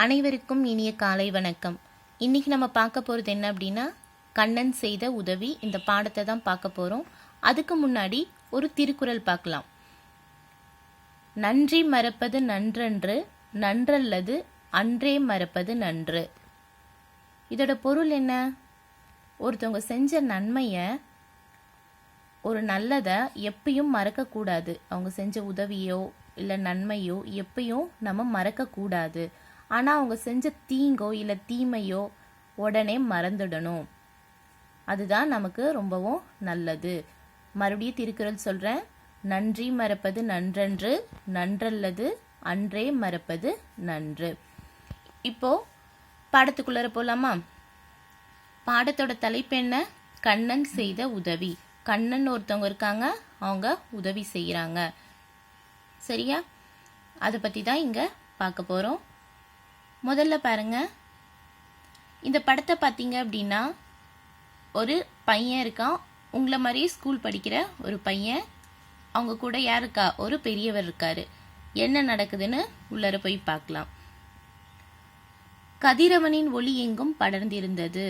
அனைவருக்கும் இனிய காலை வணக்கம். இன்னைக்கு நம்ம பார்க்க போகிறது என்ன அப்படின்னா, கண்ணன் செய்த உதவி. இந்த பாடத்தை தான் பார்க்க போகிறோம். அதுக்கு முன்னாடி ஒரு திருக்குறள் பார்க்கலாம். நன்றி மறப்பது நன்றன்று, நன்றல்லது அன்றே மறப்பது நன்று. இதோட பொருள் என்ன? ஒருத்தவங்க செஞ்ச நன்மையை, ஒரு நல்லதை எப்பயும் மறக்கக்கூடாது. அவங்க செஞ்ச உதவியோ இல்லை நன்மையோ எப்பயும் நம்ம மறக்கக்கூடாது. ஆனால் அவங்க செஞ்ச தீங்கோ இல்லை தீமையோ உடனே மறந்துடணும். அதுதான் நமக்கு ரொம்பவும் நல்லது. மறுபடியும் திருக்குறள் சொல்கிறேன். நன்றி மறப்பது நன்றன்று, நன்றல்லது அன்றே மறப்பது நன்று. இப்போ பாடத்துக்குள்ளார போகலாமா? பாடத்தோட தலைப்பு என்ன? கண்ணன் செய்த உதவி. கண்ணன் ஒருத்தவங்க இருக்காங்க, அவங்க உதவி செய்கிறாங்க. சரியா? அதை பற்றி தான் இங்கே பார்க்க போகிறோம். முதல்ல பாருங்க, இந்த படத்தை பார்த்தீங்க அப்படின்னா ஒரு பையன் இருக்கான். உங்களை மாதிரியே ஸ்கூல் படிக்கிற ஒரு பையன். அவங்க கூட யார் இருக்கா? ஒரு பெரியவர் இருக்காரு. என்ன நடக்குதுன்னு உள்ளர போய் பார்க்கலாம். கதிரவனின் ஒளி எங்கும் படர்ந்திருந்தது.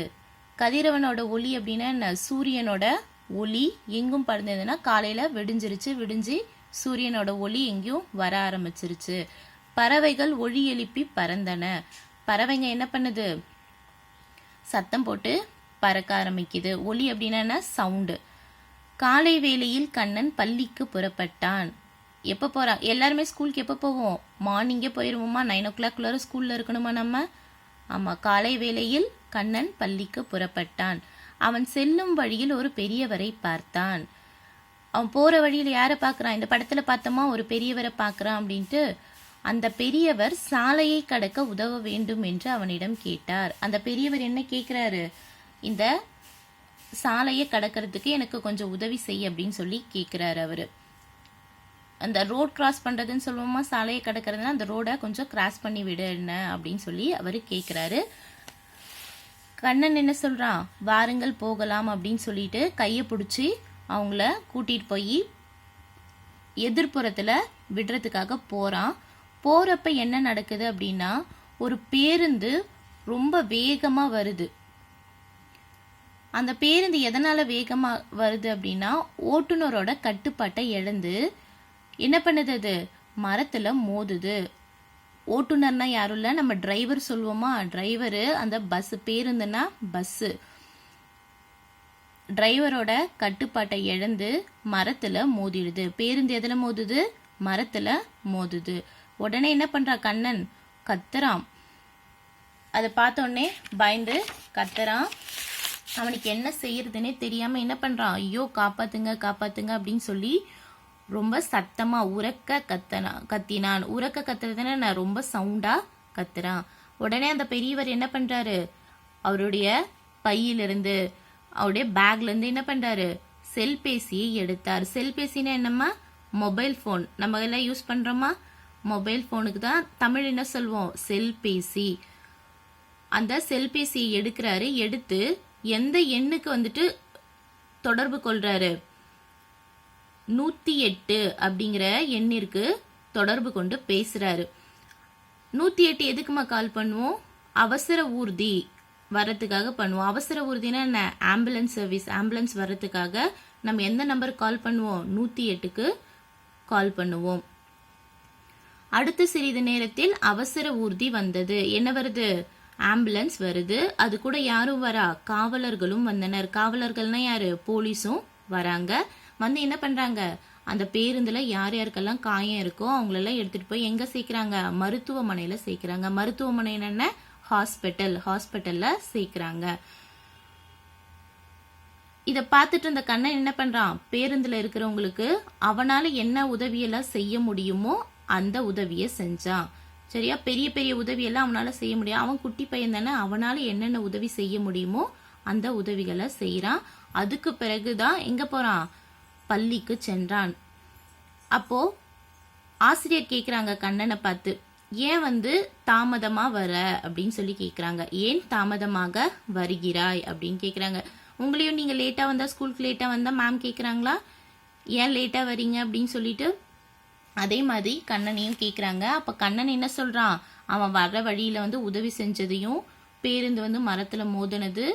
கதிரவனோட ஒளி அப்படின்னா சூரியனோட ஒளி எங்கும் படர்ந்ததுன்னா காலையில் விடிஞ்சு சூரியனோட ஒளி எங்கேயும் வர ஆரம்பிச்சிருச்சு. பறவைகள் ஒளி எழுப்பி பறந்தன. பறவைங்க என்ன பண்ணுது? சத்தம் போட்டு பறக்க ஆரம்பிக்குது. ஒளி அப்படின்னா சவுண்டு. காலை வேளையில் கண்ணன் பள்ளிக்கு புறப்பட்டான். எப்போ போகிறான்? எல்லாருமே ஸ்கூலுக்கு எப்போ போவோம்? மார்னிங்கே போயிடுவோமா? 9 o'clock ஸ்கூலில் இருக்கணுமா நம்ம? ஆமாம். காலை வேளையில் கண்ணன் பள்ளிக்கு புறப்பட்டான். அவன் செல்லும் வழியில் ஒரு பெரியவரை பார்த்தான். அவன் போகிற வழியில் யாரை பார்க்குறான்? இந்த படத்தில் பார்த்தோமா, ஒரு பெரியவரை பார்க்குறான் அப்படின்ட்டு. அந்த பெரியவர் சாலையை கடக்க உதவ வேண்டும் என்று அவனிடம் கேட்டார். அந்த பெரியவர் என்ன கேட்குறாரு? இந்த சாலையை கடக்கிறதுக்கு எனக்கு கொஞ்சம் உதவி செய்ய அப்படின்னு சொல்லி கேட்குறாரு அவரு. அந்த ரோட் கிராஸ் பண்ணுறதுன்னு சொல்லுவோமா, சாலையை கடக்கிறதுனா அந்த ரோடை கொஞ்சம் கிராஸ் பண்ணி விடு என்ன அப்படின்னு சொல்லி அவர் கேட்குறாரு. கண்ணன் என்ன சொல்கிறான்? வாருங்கள் போகலாம் அப்படின்னு சொல்லிட்டு கையை பிடிச்சி அவங்கள கூட்டிகிட்டு போய் எதிர்ப்புறத்தில் விடுறதுக்காக போகிறான். போகிறப்ப என்ன நடக்குது அப்படின்னா, ஒரு பேருந்து ரொம்ப வேகமாக வருது. அந்த பேருந்து எதனால் வேகமாக வருது அப்படின்னா, ஓட்டுநரோட கட்டுப்பாட்டை இழந்து என்ன பண்ணுது? அது மரத்தில் மோதுது. ஓட்டுநர்னா யாரும் இல்லை, நம்ம டிரைவர் சொல்லுவோமா, டிரைவரு. அந்த பஸ், பேருந்துன்னா பஸ்ஸு. டிரைவரோட கட்டுப்பாட்டை இழந்து மரத்தில் மோதிடுது. பேருந்து எதில் மோதுது? மரத்தில் மோதுது. உடனே என்ன பண்ணுறா? கண்ணன் கத்துறான். அதை பார்த்தோடனே பயந்து கத்துறான். அவனுக்கு என்ன செய்யறதுன்னே தெரியாமல் என்ன பண்ணுறான்? ஐயோ காப்பாத்துங்க காப்பாத்துங்க அப்படின்னு சொல்லி ரொம்ப சத்தமாக உரக்க கத்தினான். உரக்க கத்துறதுன்னு நான் ரொம்ப சவுண்டாக கத்துறான். உடனே அந்த பெரியவர் என்ன பண்ணுறாரு? அவருடைய பையிலிருந்து, அவருடைய பேக்லேருந்து என்ன பண்ணுறாரு? செல்பேசியை எடுத்தார். செல்பேசின்னா என்னம்மா? Mobile phone. நம்ம எல்லாம் யூஸ் பண்ணுறோமா? மொபைல் ஃபோனுக்கு தான் தமிழ் என்ன சொல்வோம்? செல்பேசி. அந்த செல்பேசியை எடுக்கிறாரு. எடுத்து எந்த எண்ணுக்கு வந்துட்டு தொடர்பு கொள்றாரு? 108 அப்படிங்கிற எண்ணிற்கு தொடர்பு கொண்டு பேசுறாரு. 108 எதுக்குமா கால் பண்ணுவோம்? அவசர ஊர்தி வர்றதுக்காக பண்ணுவோம். அவசர ஊர்தினா என்ன? Ambulance service. ஆம்புலன்ஸ் வர்றதுக்காக நம்ம எந்த நம்பருக்கு கால் பண்ணுவோம்? 108க்கு கால் பண்ணுவோம். அடுத்த சிறிது நேரத்தில் அவசர ஊர்தி வந்தது. என்ன வருது? ஆம்புலன்ஸ் வருது. அது கூட யாரும் வரா? காவலர்களும் வந்தனர். காவலர்கள்னா யாரு? போலீஸும் வராங்க. வந்து என்ன பண்றாங்க? அந்த பேருந்துல யார் யாருக்கெல்லாம் காயம் இருக்கோ அவங்களெல்லாம் எடுத்துட்டு போய் எங்க சேர்க்கிறாங்க? மருத்துவமனையில சேர்க்கிறாங்க. மருத்துவமனை என்ன? ஹாஸ்பிட்டல்ல சேர்க்கிறாங்க. இதை பார்த்துட்டு இருந்த கண்ணன் என்ன பண்றான்? பேருந்துல இருக்கிறவங்களுக்கு அவனால என்ன உதவியெல்லாம் செய்ய முடியுமோ அந்த உதவியை செஞ்சான். சரியா? பெரிய பெரிய உதவியெல்லாம் அவனால செய்ய முடியும். அவன் குட்டி பையன் தானே, அவனால என்னென்ன உதவி செய்ய முடியுமோ அந்த உதவிகளை செய்யறான். அதுக்கு பிறகுதான் எங்க போறான்? பள்ளிக்கு சென்றான். அப்போ ஆசிரியர் கேட்குறாங்க கண்ணனை பார்த்து, ஏன் தாமதமா வர அப்படின்னு சொல்லி கேட்குறாங்க. ஏன் தாமதமாக வருகிறாய் அப்படின்னு கேட்குறாங்க. உங்களையும் நீங்க லேட்டா வந்தா, ஸ்கூலுக்கு லேட்டா வந்தா மேம் கேட்குறாங்களா? ஏன் லேட்டா வரீங்க அப்படின்னு சொல்லிட்டு அதே மாதிரி கண்ணனையும் கேட்குறாங்க. அப்போ கண்ணன் என்ன சொல்கிறான், அவன் வர்ற வழியில் வந்து உதவி செஞ்சதையும், பேருந்து வந்து மரத்தில் மோதினது,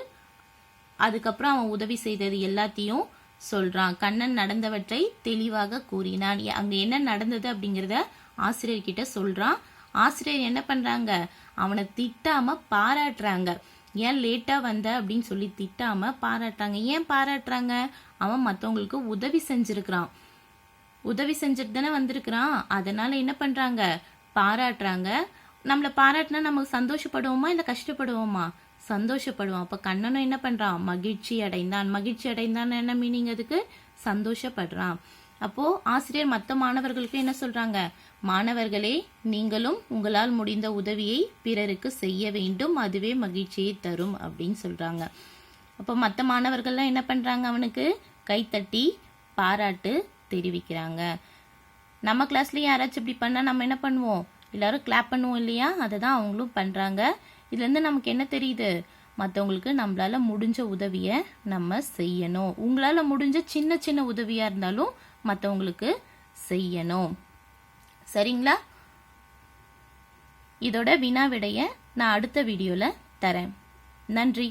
அதுக்கப்புறம் அவன் உதவி செய்தது எல்லாத்தையும் சொல்கிறான். கண்ணன் நடந்தவற்றை தெளிவாக கூறினான். அங்கே என்ன நடந்தது அப்படிங்கிறத ஆசிரியர்கிட்ட சொல்கிறான். ஆசிரியர் என்ன பண்ணுறாங்க, அவனை திட்டாமல் பாராட்டுறாங்க. ஏன் லேட்டாக வந்த அப்படின்னு சொல்லி திட்டாமல் பாராட்டுறாங்க. ஏன் பாராட்டுறாங்க, அவன் மற்றவங்களுக்கு உதவி செஞ்சுருக்கிறான், உதவி செஞ்சுட்டு தானே வந்திருக்கிறான். அதனால என்ன பண்ணுறாங்க, பாராட்டுறாங்க. நம்மளை பாராட்டினா நமக்கு சந்தோஷப்படுவோமா இல்லை கஷ்டப்படுவோமா, சந்தோஷப்படுவோம். அப்போ கண்ணனும் என்ன பண்ணுறான், மகிழ்ச்சி அடைந்தான். மகிழ்ச்சி அடைந்தான் என்ன மீனிங், அதுக்கு சந்தோஷப்படுறான். அப்போ ஆசிரியர் மற்ற மாணவர்களுக்கு என்ன சொல்றாங்க, மாணவர்களே நீங்களும் உங்களால் முடிந்த உதவியை பிறருக்கு செய்ய வேண்டும், அதுவே மகிழ்ச்சியை தரும் அப்படின்னு சொல்றாங்க. அப்போ மற்ற மாணவர்கள்லாம் என்ன பண்றாங்க, அவனுக்கு கைத்தட்டி பாராட்டு தெரிவிக்கிறாங்க. நம்ம கிளாஸ்லயும் யாராச்சும் இப்படி பண்ணா நம்ம என்ன பண்ணுவோம், எல்லாரும் கிளாப் பண்ணுவோம் இல்லையா, அதை தான் அவங்களும் பண்றாங்க. இதுல இருந்து நமக்கு என்ன தெரியுது, மற்றவங்களுக்கு நம்மளால முடிஞ்ச உதவியை நம்ம செய்யணும். உங்களால முடிஞ்ச சின்ன சின்ன உதவியா இருந்தாலும் மற்றவங்களுக்கு செய்யணும். சரிங்களா? இதோட வினா விடைய நான் அடுத்த வீடியோல தரேன். நன்றி.